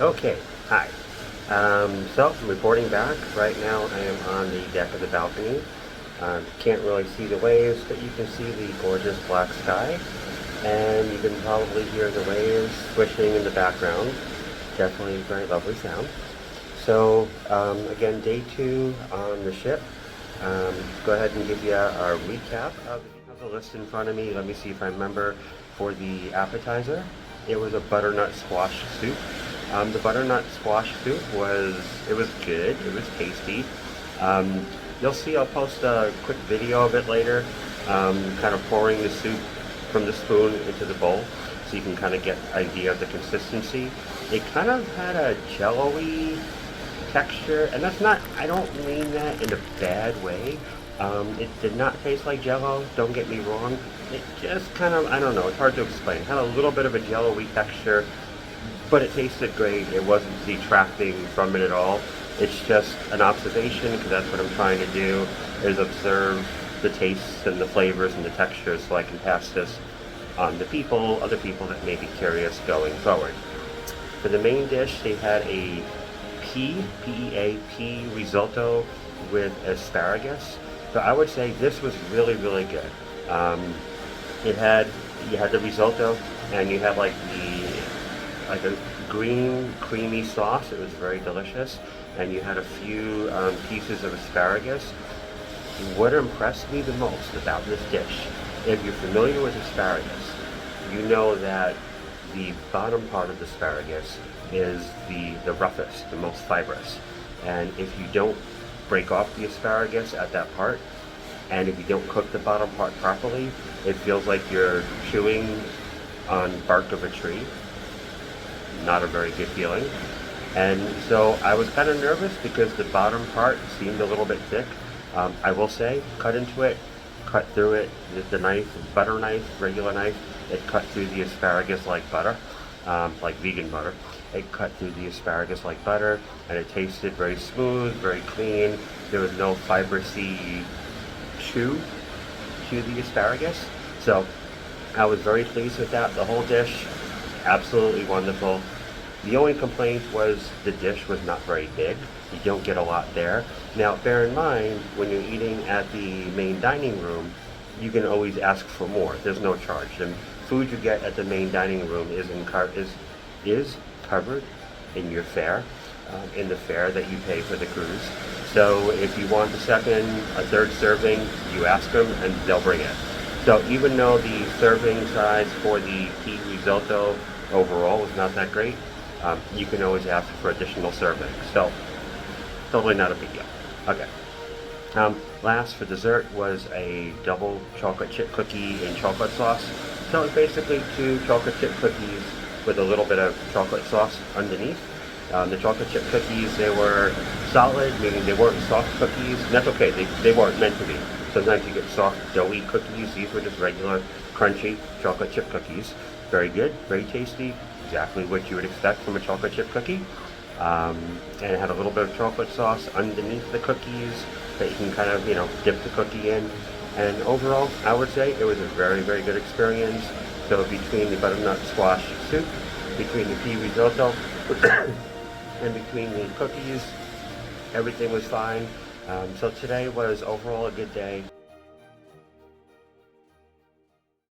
Okay, hi. So I'm reporting back. Right now I am on the deck of the balcony. Can't really see the waves, but you can see the gorgeous black sky. And you can probably hear the waves swishing in the background. Definitely a very lovely sound. So again, day 2 on the ship. Go ahead and give you a recap of the list in front of me. Let me see if I remember. For the appetizer, it was a butternut squash soup. The butternut squash soup was good. It was tasty. You'll see I'll post a quick video of it later, kind of pouring the soup from the spoon into the bowl so you can kind of get an idea of the consistency. It kind of had a jello-y texture, and that's not, I don't mean that in a bad way. It did not taste like jello, don't get me wrong. It just kind of, I don't know, it's hard to explain. It had a little bit of a jello-y texture, but it tasted great. It wasn't detracting from it at all. It's just an observation, because that's what I'm trying to do, is observe the tastes and the flavors and the textures so I can pass this on to other people that may be curious going forward. For the main dish, they had a Pea risotto with asparagus. So I would say this was really, really good. You had the risotto, and you had like a green creamy sauce. It was very delicious, and you had a few pieces of asparagus. What impressed me the most about this dish, if you're familiar with asparagus, you know that the bottom part of the asparagus is the roughest, the most fibrous. And if you don't break off the asparagus at that part, and if you don't cook the bottom part properly, it feels like you're chewing on bark of a tree. Not a very good feeling. And so I was kind of nervous because the bottom part seemed a little bit thick. I will say, cut into it, cut through it, the knife, butter knife, regular knife, it cut through the asparagus like butter, like vegan butter. It cut through the asparagus like butter, and it tasted very smooth, very clean. There was no fibrous-y chew to the asparagus. So I was very pleased with that. The whole dish, absolutely wonderful. The only complaint was the dish was not very big. You don't get a lot there. Now, bear in mind, when you're eating at the main dining room, you can always ask for more. There's no charge. The food you get at the main dining room is covered in your fare, in the fare that you pay for the cruise. So if you want a third serving, you ask them and they'll bring it. So even though the serving size for the pea risotto overall was not that great, you can always ask for additional servings. So totally not a big deal. Okay. Last for dessert was a double chocolate chip cookie in chocolate sauce. So it's basically 2 chocolate chip cookies with a little bit of chocolate sauce underneath. The chocolate chip cookies, they were solid, meaning they weren't soft cookies. And that's okay, they weren't meant to be. Sometimes you get soft, doughy cookies. These were just regular, crunchy chocolate chip cookies. Very good, very tasty, exactly what you would expect from a chocolate chip cookie. And it had a little bit of chocolate sauce underneath the cookies that you can kind of, dip the cookie in. And overall, I would say it was a very, very good experience. So between the butternut squash soup, between the pea risotto, and between the cookies, everything was fine. So today was overall a good day.